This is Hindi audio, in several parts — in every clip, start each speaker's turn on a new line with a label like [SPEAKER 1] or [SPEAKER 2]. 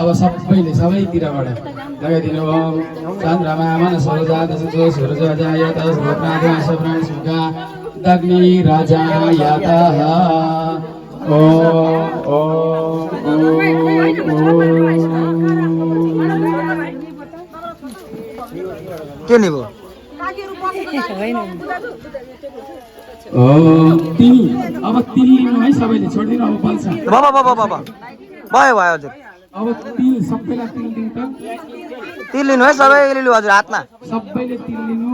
[SPEAKER 1] अब सबैले सबैतिरबाट लगाइदिनु भयो चन्द्रमा मनसो जातसो सूर्य जायत स्वप्नाद्वासप्राण सुखा दग्नि राजायतः ओ ओ
[SPEAKER 2] के निभो
[SPEAKER 1] तिल अब तिल लिनु है सबैले छोडिदिनु अब बल्छ
[SPEAKER 2] बाबा बाबा बाबा भयो भयो हजुर
[SPEAKER 1] अब तिल सबैलाई तिल दिनु त
[SPEAKER 2] तिल लिनु है सबैले लिनु हजुर हातमा
[SPEAKER 1] सबैले तिल लिनु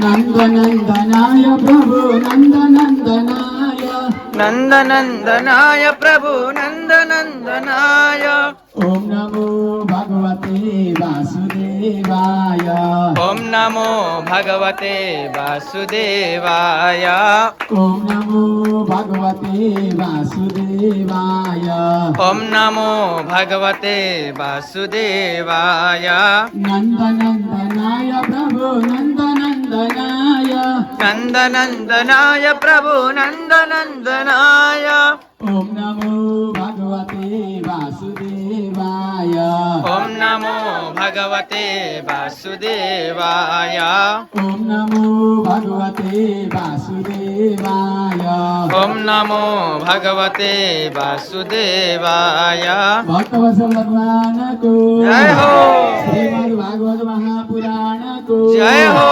[SPEAKER 1] नन्दनन्दनाय प्रभु नन्दनन्दनाय
[SPEAKER 2] नन्दनन्दनाय प्रभु नन्दनन्दनाय
[SPEAKER 1] ओम नमो भगवते वासुदेवाय
[SPEAKER 2] ओम नमो भगवते वासुदेवाय
[SPEAKER 1] ओम नमो भगवते वासुदेवाय
[SPEAKER 2] ओम नमो भगवते वासुदेवाय
[SPEAKER 1] नन्दनन्दनाय प्रभु नन्दनन्दनाय
[SPEAKER 2] नन्दनन्दनाय प्रभु नन्दनन्दनाय
[SPEAKER 1] ओम नमो भगवते वासुदेवाय
[SPEAKER 2] ओम नमो भगवते वासुदेवाय
[SPEAKER 1] ओम नमो भगवते वासुदेवाय
[SPEAKER 2] ओम नमो भगवते वासुदेवाय
[SPEAKER 1] भक्तवत्सल भगवान को
[SPEAKER 2] जय हो
[SPEAKER 1] श्रीमद् भागवत महापुराण को
[SPEAKER 2] जय हो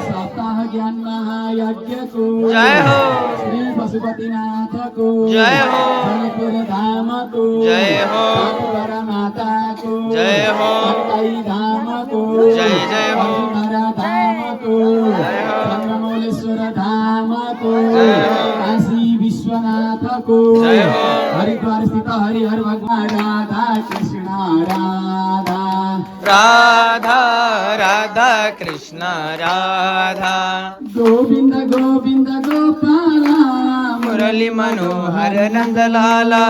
[SPEAKER 1] सप्ताह ज्ञान महायज्ञ को
[SPEAKER 2] जय हो
[SPEAKER 1] श्री पशुपतिनाथ को
[SPEAKER 2] जय हो
[SPEAKER 1] जनकपुर धाम को
[SPEAKER 2] जय हो
[SPEAKER 1] काकुवारा माता को
[SPEAKER 2] जय हो
[SPEAKER 1] कंकाई धाम को
[SPEAKER 2] जय जय हो
[SPEAKER 1] अर्जुनरा धाम को
[SPEAKER 2] जय हो
[SPEAKER 1] चन्द्रमौलेश्वर धाम को
[SPEAKER 2] जय हो
[SPEAKER 1] काशी विश्वनाथ को
[SPEAKER 2] जय हो
[SPEAKER 1] हरिद्वार स्थित हरिहर भगवान राधा कृष्ण राधा
[SPEAKER 2] राधा राधा कृष्ण राधा
[SPEAKER 1] गोविंद गोविंद गोपाला
[SPEAKER 2] मुरली मनोहर नंदलाला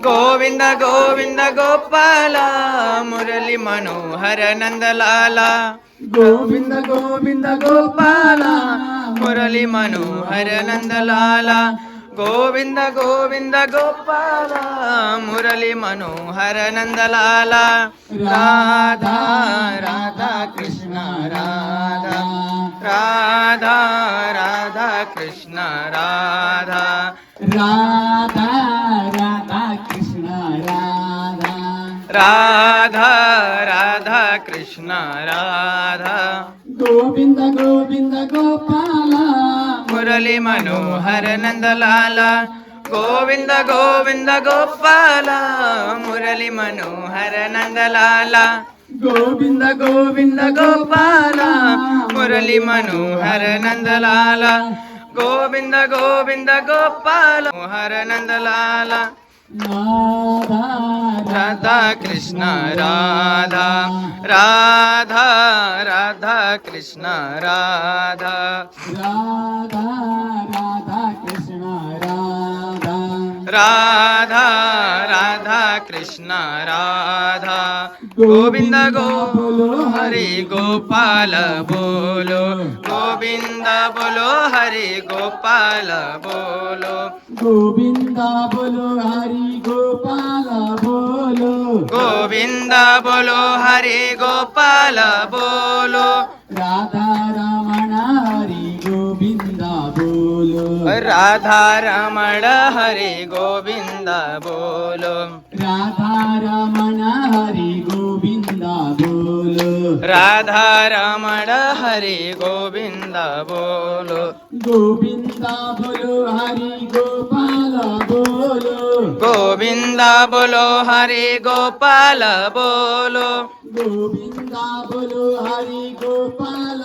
[SPEAKER 2] गोविंद गोविंद गोपाल मुरली मनोहर नंदलाला
[SPEAKER 1] गोविंद गोविंद गोपाला
[SPEAKER 2] मुरली मनोहर नंदलाला गोविंद गोविंद गोपाल मुरली मनोहर नंदलाला राधा राधा कृष्ण राधा राधा राधा कृष्ण राधा
[SPEAKER 1] राधा राधा कृष्ण राधा
[SPEAKER 2] राधा राधा कृष्ण राधा
[SPEAKER 1] गोविंद गोविंद गोपाला
[SPEAKER 2] मुरली मनोहर नंदलाला गोविंद गोविंद गोपाल मुरली मनोहर नंदलाला गोविंद गोविंद गोपाल मुरली मनोहर नंदलाला गोविंद गोविंद गोपाल हर नंदलाला राधा कृष्ण राधा राधा राधा कृष्ण राधा
[SPEAKER 1] राधा राधा कृष्ण राधा
[SPEAKER 2] राधा राधा कृष्ण राधा गोविंद बोलो हरि गोपाल बोलो गोविंद बोलो हरि गोपाल बोलो
[SPEAKER 1] गोविंद बोलो हरि गोपाल बोलो
[SPEAKER 2] गोविंद बोलो हरि गोपाल बोलो
[SPEAKER 1] राधा रमण हरि गोविंद बोलो
[SPEAKER 2] राधा रमण हरि गोविंद बोलो
[SPEAKER 1] राधा रमण हरि गोविंद बोलो
[SPEAKER 2] राधा रमण हरि गोविंद बोलो
[SPEAKER 1] गोविंद बोलो हरि गोपाल बोलो
[SPEAKER 2] गोविंद बोलो हरि गोपाल बोलो
[SPEAKER 1] गोविंद बोलो हरि गोपाल